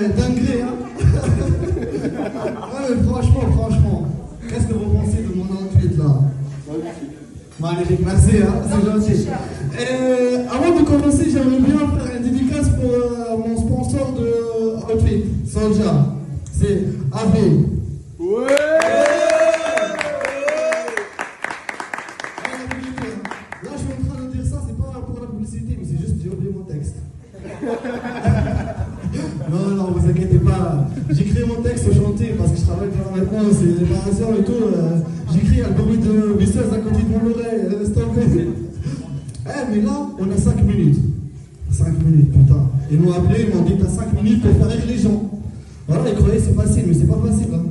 dinguerie, hein. Ouais, mais franchement, qu'est-ce que vous pensez de mon outfit là? Magnifique, merci, hein, c'est gentil. Avant de commencer, j'aimerais bien faire une dédicace pour mon sponsor de outfit, Soldier. C'est Avril. Ouais! Là, je suis en train de dire ça, c'est pas pour la publicité, mais c'est juste que j'ai oublié mon texte. Non, vous inquiétez pas. J'écris mon texte au chantier parce que je travaille pendant maintenant, c'est réparation et tout. J'écris avec le bruit de visseuse à côté de mon oreille. Mais là, on a 5 minutes. 5 minutes, putain. Ils m'ont appelé, ils m'ont dit t'as 5 minutes pour faire rire les gens. Voilà, ils croyaient que c'est facile, mais c'est pas facile. Hein.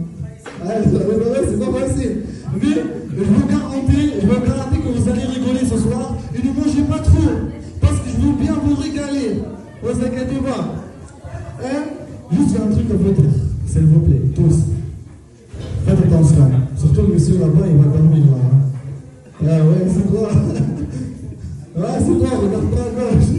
C'est pas facile. Mais je vous garantis que vous allez rigoler ce soir et ne mangez pas trop. Parce que je veux bien vous régaler. Vous inquiétez pas. Juste un truc à vous dire, s'il vous plaît, tous. Faites attention. Surtout le monsieur là-bas, il va dormir là. Ah ouais, c'est quoi? Ouais, c'est quoi? Regarde pas à gauche.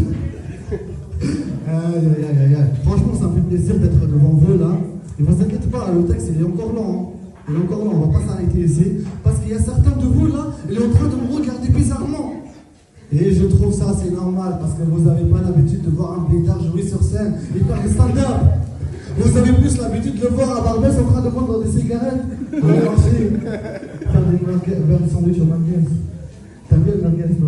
Aïe. Franchement, ça me fait plaisir d'être devant vous là. Et vous inquiétez pas, le texte il est encore long. Hein. Il est encore long, on va pas s'arrêter ici. Parce qu'il y a certains de vous là, ils sont en train de me regarder bizarrement. Et je trouve ça c'est normal parce que vous n'avez pas l'habitude de voir un pétard jouer sur scène et faire des stand-up. Vous avez plus l'habitude de le voir à Barbès en train de vendre des cigarettes. Faire des sandwichs au merguez. T'aimes bien le merguez, non?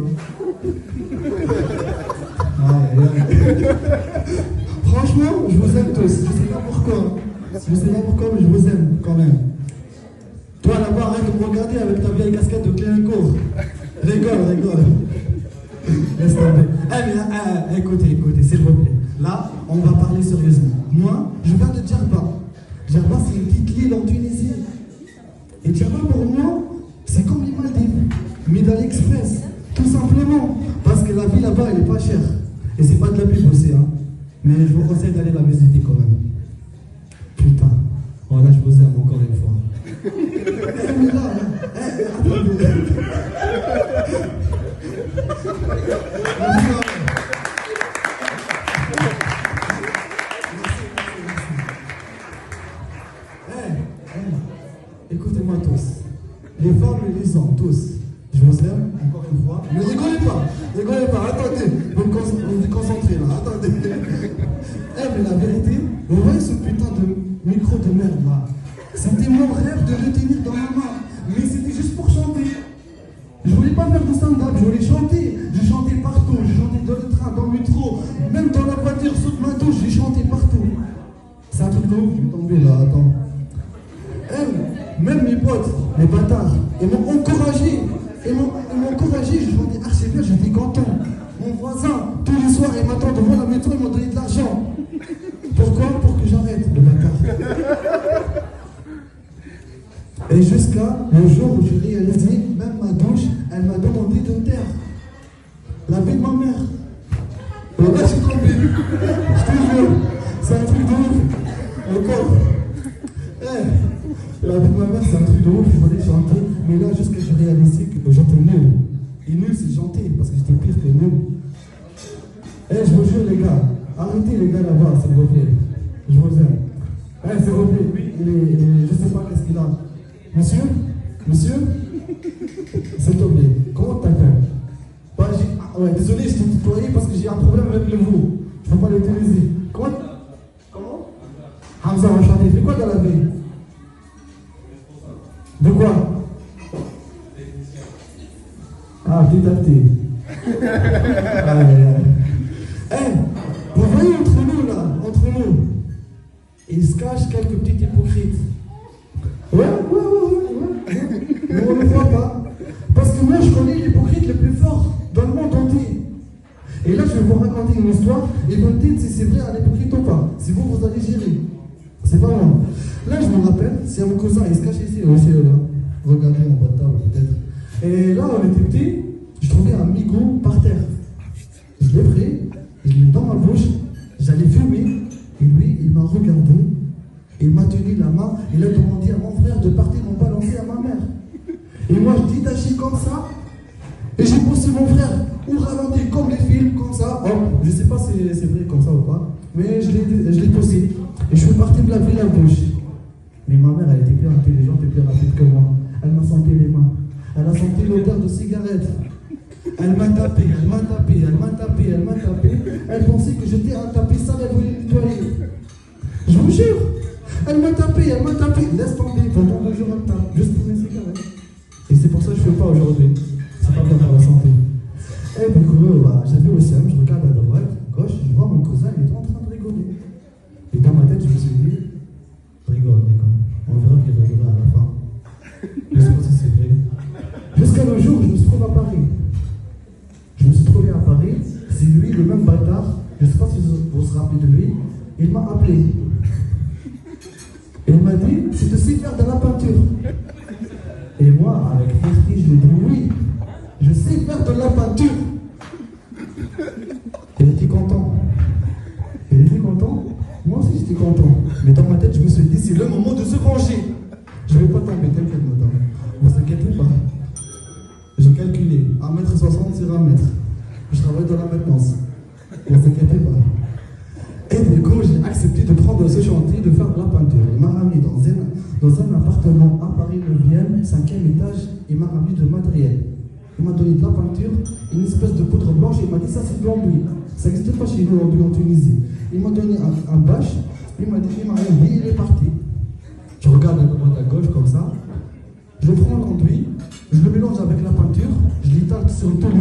Franchement, je vous aime tous. Je sais pas pourquoi, mais je vous aime quand même. Toi là-bas, arrête de me regarder avec ta vieille casquette de Clémencourt. Rigole. Laisse tomber. Écoutez, s'il vous plaît. Là, on va parler sérieusement. Moi, je viens de Djerba. Djerba, c'est une petite île en Tunisie. Et Djerba, pour moi, c'est comme les Maldives, mais d'Aliexpress. Tout simplement. Parce que la vie là-bas, elle est pas chère. Et c'est pas de la pub aussi, hein. Mais je vous conseille d'aller la visiter quand même. Putain. Voilà, je vous aime encore une fois. Mais là, écoutez-moi tous, les femmes et les hommes, tous, je vous aime, encore une fois, ne rigolez pas, attendez, vous vous concentrez là, attendez. Mais la vérité, vous voyez ce putain de micro de merde là, c'était mon rêve de le tenir dans ma main, mais c'était juste pour chanter. Je voulais pas faire du stand-up, je voulais chanter. Je chantais partout, je chantais dans le train, dans le métro, même dans la voiture, sous ma douche, j'ai chanté partout. C'est un truc de ouf, je vais tomber là, attends. Même mes potes, les bâtards, ils m'ont encouragé. Ils m'ont encouragé, je chantais archi bien, j'étais content. Mon voisin, tous les soirs, il m'attend devant la métro, il m'a donné de l'argent. Pourquoi? Pour que j'arrête, le bâtard. Et jusqu'à le jour où j'ai réalisé, même ma douche, elle m'a demandé de me taire. La vie de ma mère. Là, j'ai tombé. Je te jure, c'est un truc de ouf. Encore. La vie de ma mère, c'est un truc de ouf, je voulais chanter. Mais là, jusqu'à j'ai réalisé que j'étais nul. Et nul, c'est chanter, parce que j'étais pire que nul. Je vous jure, les gars, arrêtez les gars là-bas, s'il vous plaît. Je vous aime. S'il vous plaît, lui, je sais pas qu'est-ce qu'il a. Monsieur, s'il te plaît, comment t'appelles? Désolé, je t'ai tutoyé parce que j'ai un problème avec le vous. Je ne peux pas l'utiliser. Comment? Hamza, enchanté. Fais quoi dans la vie? De quoi? Petit à petit. Vous voyez entre nous là, il se cache quelques petits hypocrites. Ouais. Mais on ne le voit pas. Parce que moi, je connais l'hypocrite le plus fort dans le monde entier. Et là, je vais vous raconter une histoire et vous me dites si c'est vrai un hypocrite ou pas. Si vous allez gérer. C'est pas moi. Là, je me rappelle, c'est mon cousin, il se cache ici, aussi là. Regardez mon bas de table, peut-être. Et là, on était petits, je trouvais un migot par terre. Je l'ai pris, je l'ai mis dans ma bouche, j'allais fumer, et lui, il m'a regardé, il m'a tenu la main, il a demandé à mon frère de partir m'en balancer à ma mère. Et moi, je dis d'agir comme ça, et j'ai poussé mon frère, ou ralenti comme les films, comme ça. Oh, je sais pas si c'est vrai comme ça ou pas, mais je l'ai poussé. Et je la ville à gauche. Mais ma mère, elle était plus intelligente et plus rapide que moi. Elle m'a senti les mains. Elle a senti l'odeur de cigarette. Elle m'a tapé, elle m'a tapé, elle m'a tapé, elle m'a tapé. Elle pensait que j'étais un tapis sale, elle voulait nettoyer. Je vous jure, elle m'a tapé, elle m'a tapé. Laisse tomber, pendant 2 jours, elle me tape, juste pour mes cigarettes. Et c'est pour ça que je ne fais pas aujourd'hui. C'est pas bien pour la santé. Et du coup, j'avais au CM, je regarde à droite, à gauche, je vois mon cousin, il est en train de rigoler. Et dans ma tête, je me suis dit, rigole. On verra qu'il rigolera à la fin. Je sais pas si c'est vrai. Jusqu'à le jour où je me trouve à Paris. Je me suis trouvé à Paris, c'est lui, le même bâtard, je ne sais pas si vous vous rappelez de lui, il m'a appelé. Et il m'a dit, c'est de sais faire de la peinture. Et moi, avec fierté, je lui ai dit, oui, je sais faire de la peinture. Il était content. Il était content. Moi aussi, j'étais content. Mais dans ma tête, je me suis dit, c'est le moment de se venger. Je ne vais pas tomber, t'inquiète, madame. Ne vous inquiétez pas. J'ai calculé 1m60 sur 1 mètre. Je travaille dans la maintenance. Ne vous inquiétez pas. Et du coup, j'ai accepté de prendre ce chantier, de faire de la peinture. Il m'a ramené dans un appartement à Paris 9e, 5e étage. Il m'a ramené de matériel. Il m'a donné de la peinture, une espèce de poudre blanche. Et il m'a dit, ça c'est de l'enduit. Ça n'existe pas chez nous, l'enduit en Tunisie. Il m'a donné un bâche. Il m'a dit, il m'a enlevé, il est parti. Je regarde à droite à gauche comme ça. Je prends l'enduit, je le mélange avec la peinture, je l'étale sur tout le